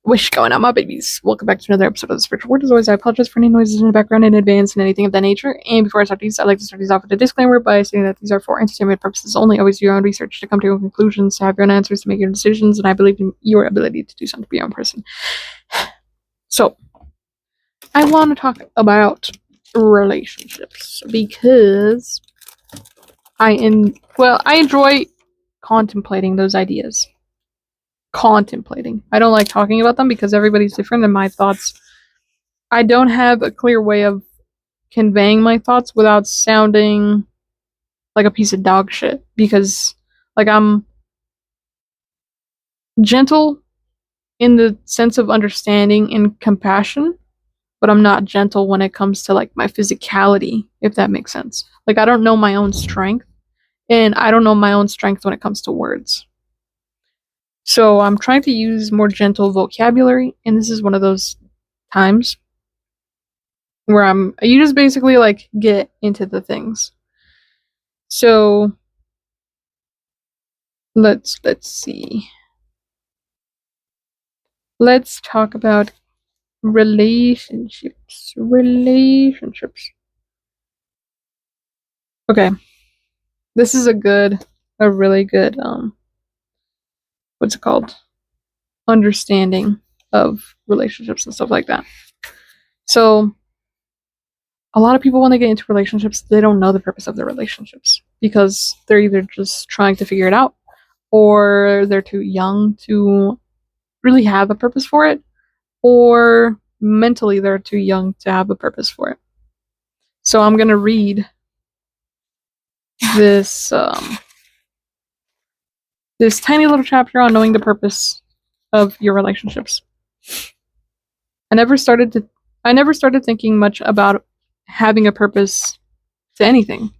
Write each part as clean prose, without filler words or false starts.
What's going on, my babies? Welcome back to another episode of the Spiritual Word. As always, I apologize for any noises in the background in advance and anything of that nature. And before I start these, I'd like to start these off with a disclaimer by saying that these are for entertainment purposes only. Always do your own research to come to your own conclusions, to have your own answers, to make your decisions, and I believe in your ability to do something to be your own person. So, I want to talk about relationships because I enjoy contemplating those ideas. I don't like talking about them because everybody's different and my thoughts. I don't have a clear way of conveying my thoughts without sounding like a piece of dog shit, because I'm gentle in the sense of understanding and compassion, but I'm not gentle when it comes to my physicality, if that makes sense. I don't know my own strength, and I don't know my own strength when it comes to words. So I'm trying to use more gentle vocabulary, and this is one of those times where you just basically get into the things. So let's see. Let's talk about relationships. Okay. This is a really good what's it called? Understanding of relationships and stuff like that. So a lot of people, when they get into relationships, they don't know the purpose of their relationships because they're either just trying to figure it out, or they're too young to really have a purpose for it, or mentally they're too young to have a purpose for it. So I'm going to read this this tiny little chapter on knowing the purpose of your relationships. I never started thinking much about having a purpose to anything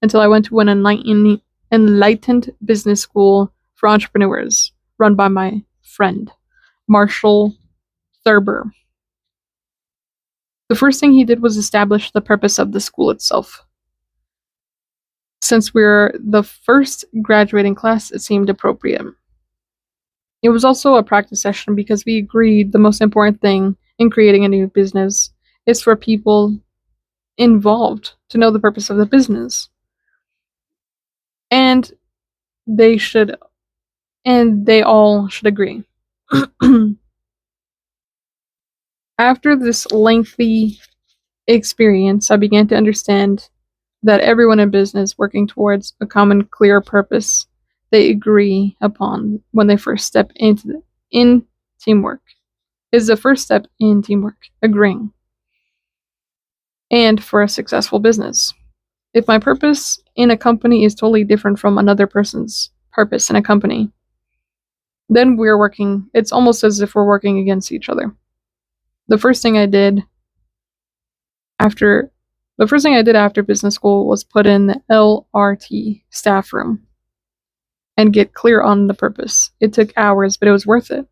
until I went to an enlightened business school for entrepreneurs run by my friend Marshall Thurber. The first thing he did was establish the purpose of the school itself. Since we're the first graduating class, it seemed appropriate. It was also a practice session because we agreed the most important thing in creating a new business is for people involved to know the purpose of the business. And they all should agree. After this lengthy experience, I began to understand that everyone in business working towards a common, clear purpose they agree upon when they first step in teamwork is the first step in teamwork, agreeing. And for a successful business, if my purpose in a company is totally different from another person's purpose in a company, then it's almost as if we're working against each other. The first thing I did after business school was put in the LRT staff room and get clear on the purpose. It took hours, but it was worth it.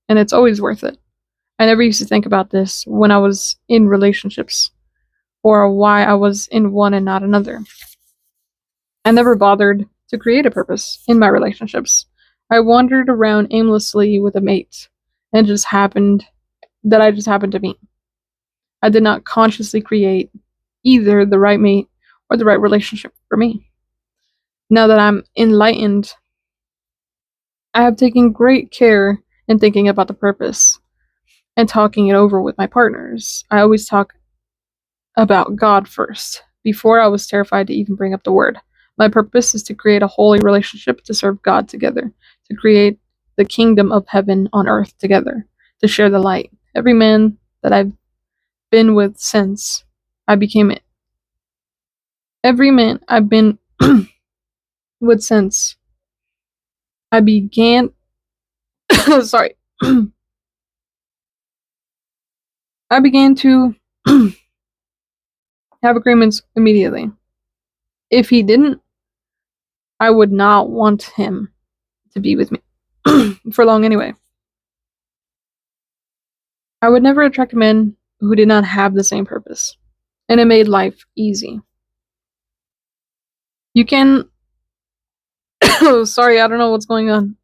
And it's always worth it. I never used to think about this when I was in relationships, or why I was in one and not another. I never bothered to create a purpose in my relationships. I wandered around aimlessly with a mate, and I just happened to meet. I did not consciously create either the right mate or the right relationship for me. Now that I'm enlightened, I have taken great care in thinking about the purpose and talking it over with my partners. I always talk about God first, before I was terrified to even bring up the word. My purpose is to create a holy relationship, to serve God together, to create the kingdom of heaven on earth together, to share the light. Every man that I've been with since I became it. Every man I've been with since I began sorry. I began to have agreements immediately. If he didn't, I would not want him to be with me for long anyway. I would never attract men who did not have the same purpose, and it made life easy. You can sorry, I don't know what's going on.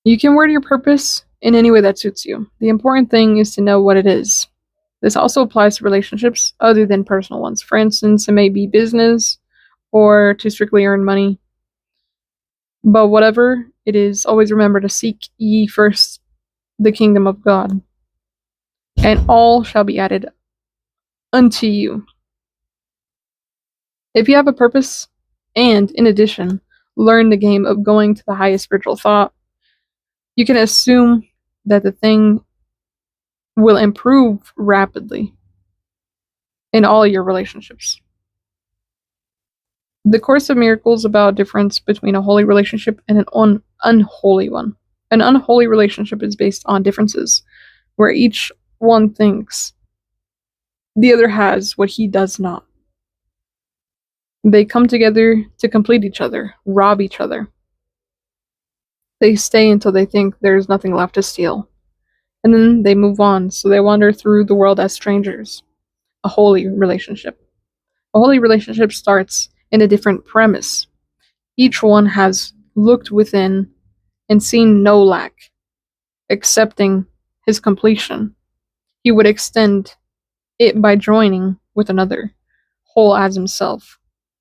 You can word your purpose in any way that suits you. The important thing is to know what it is. This also applies to relationships other than personal ones. For instance, it may be business or to strictly earn money. But whatever it is, always remember to seek ye first the kingdom of God, and all shall be added unto you. If you have a purpose, and in addition, learn the game of going to the highest spiritual thought, you can assume that the thing will improve rapidly in all your relationships. The Course of Miracles about a difference between a holy relationship and an unholy one. An unholy relationship is based on differences, where each one thinks the other has what he does not. They come together to complete each other, rob each other. They stay until they think there's nothing left to steal. And then they move on, so they wander through the world as strangers. A holy relationship. A holy relationship starts in a different premise. Each one has looked within and seen no lack, accepting his completion. He would extend it by joining with another, whole as himself.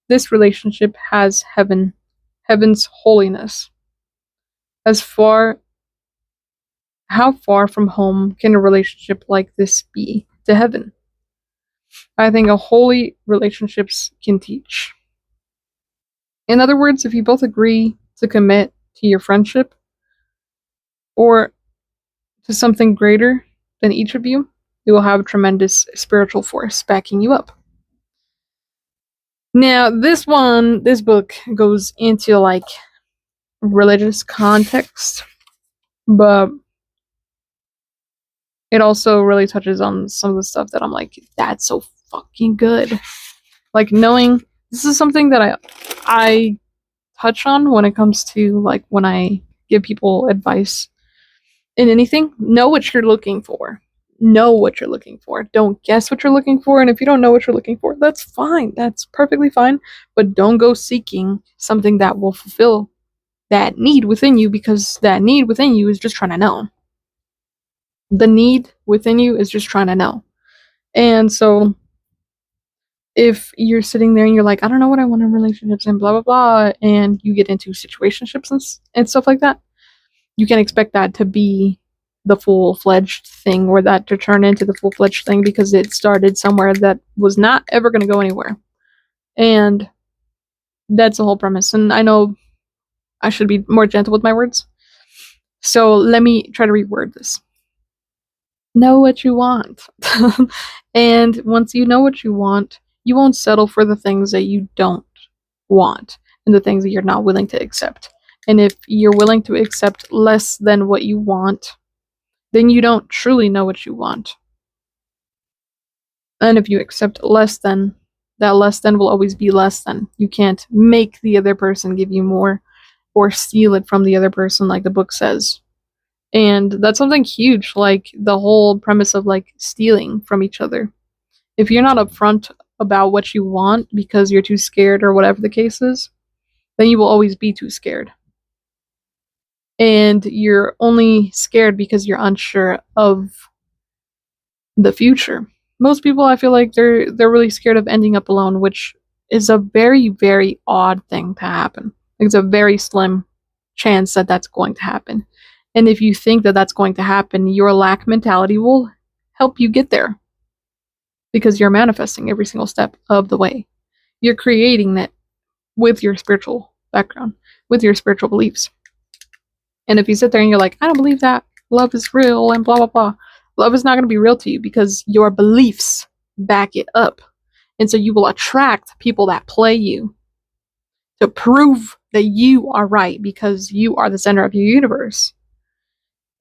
This relationship has heaven's holiness. How far from home can a relationship like this be to heaven? I think a holy relationships can teach. In other words, if you both agree to commit to your friendship or to something greater than each of you, it will have a tremendous spiritual force backing you up. Now, this book goes into like religious context, but it also really touches on some of the stuff that I'm like, that's so fucking good. Like knowing this is something that I touch on when it comes to like when I give people advice in anything. Know what you're looking for. Know what you're looking for. Don't guess what you're looking for. And if you don't know what you're looking for, that's fine. That's perfectly fine. But don't go seeking something that will fulfill that need within you, because that need within you is just trying to know. The need within you is just trying to know. And so if you're sitting there and you're like, I don't know what I want in relationships and blah, blah, blah, and you get into situationships and stuff like that, you can expect that to be the full-fledged thing, or that to turn into the full-fledged thing, because it started somewhere that was not ever going to go anywhere. And that's the whole premise. And I know I should be more gentle with my words. So let me try to reword this. Know what you want. And once you know what you want, you won't settle for the things that you don't want and the things that you're not willing to accept. And if you're willing to accept less than what you want, then you don't truly know what you want. And if you accept less than, that less than will always be less than. You can't make the other person give you more or steal it from the other person, like the book says. And that's something huge, like the whole premise of like stealing from each other. If you're not upfront about what you want because you're too scared or whatever the case is, then you will always be too scared. And you're only scared because you're unsure of the future. Most people, I feel like they're really scared of ending up alone, which is a very, very odd thing to happen. It's a very slim chance that that's going to happen. And if you think that that's going to happen, your lack mentality will help you get there, because you're manifesting every single step of the way. You're creating that with your spiritual background, with your spiritual beliefs. And if you sit there and you're like, I don't believe that love is real and blah, blah, blah, love is not going to be real to you because your beliefs back it up. And so you will attract people that play you to prove that you are right, because you are the center of your universe.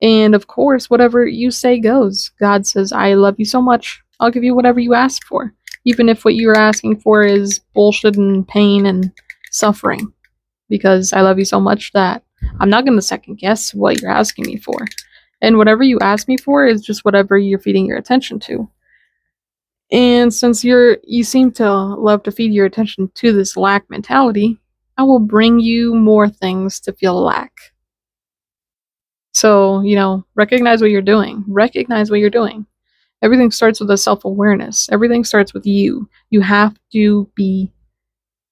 And of course, whatever you say goes. God says, I love you so much, I'll give you whatever you ask for, even if what you're asking for is bullshit and pain and suffering, because I love you so much that I'm not going to second guess what you're asking me for. And whatever you ask me for is just whatever you're feeding your attention to. And since you seem to love to feed your attention to this lack mentality, I will bring you more things to feel lack. So, recognize what you're doing. Recognize what you're doing. Everything starts with a self-awareness. Everything starts with you. You have to be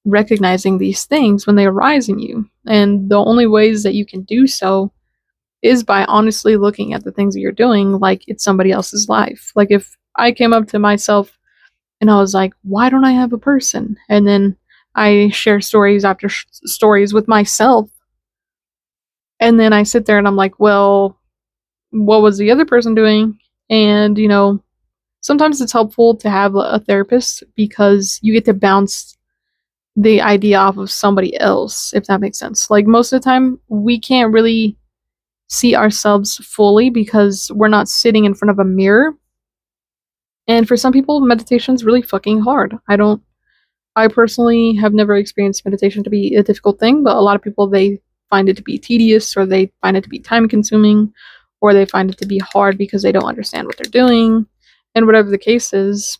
recognizing these things when they arise in you. And the only ways that you can do so is by honestly looking at the things that you're doing like it's somebody else's life. Like if I came up to myself and I was like, why don't I have a person? And then I share stories after stories with myself. And then I sit there and I'm like, well, what was the other person doing? And, sometimes it's helpful to have a therapist because you get to bounce the idea off of somebody else, if that makes sense. Like most of the time, we can't really see ourselves fully because we're not sitting in front of a mirror. And for some people, meditation's really fucking hard. I personally have never experienced meditation to be a difficult thing, but a lot of people, they find it to be tedious, or they find it to be time consuming, or they find it to be hard because they don't understand what they're doing. And whatever the case is,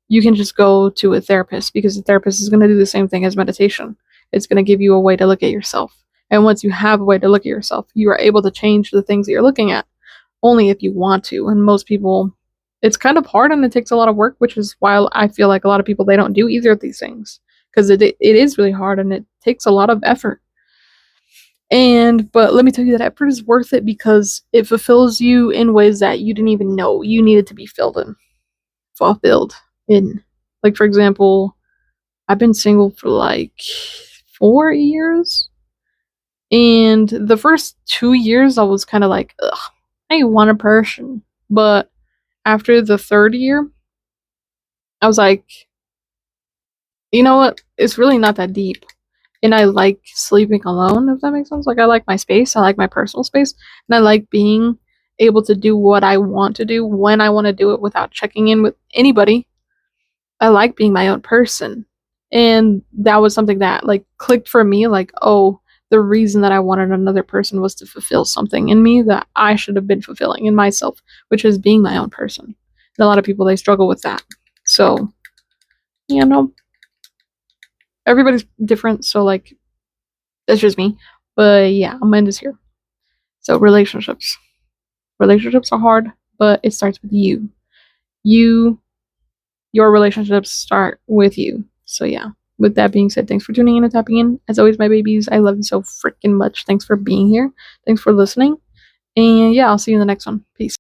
you can just go to a therapist because the therapist is going to do the same thing as meditation. It's going to give you a way to look at yourself. And once you have a way to look at yourself, you are able to change the things that you're looking at only if you want to. And most people, it's kind of hard and it takes a lot of work, which is why I feel like a lot of people, they don't do either of these things because it is really hard and it takes a lot of effort. But let me tell you, that effort is worth it because it fulfills you in ways that you didn't even know you needed to be fulfilled in. Like, for example, I've been single for like 4 years, and the first 2 years I was kind of like, ugh, I want a person. But after the third year, I was like, you know what? It's really not that deep. And I like sleeping alone, if that makes sense. Like, I like my space. I like my personal space. And I like being able to do what I want to do when I want to do it without checking in with anybody. I like being my own person. And that was something that, like, clicked for me. Like, oh, the reason that I wanted another person was to fulfill something in me that I should have been fulfilling in myself, which is being my own person. And a lot of people, they struggle with that. So, everybody's different. So, like, that's just me. But yeah, I'm gonna end this here. So, relationships. Relationships are hard, but it starts with you. Your relationships start with you. So, yeah. With that being said, thanks for tuning in and tapping in. As always, my babies, I love you so freaking much. Thanks for being here. Thanks for listening. And yeah, I'll see you in the next one. Peace.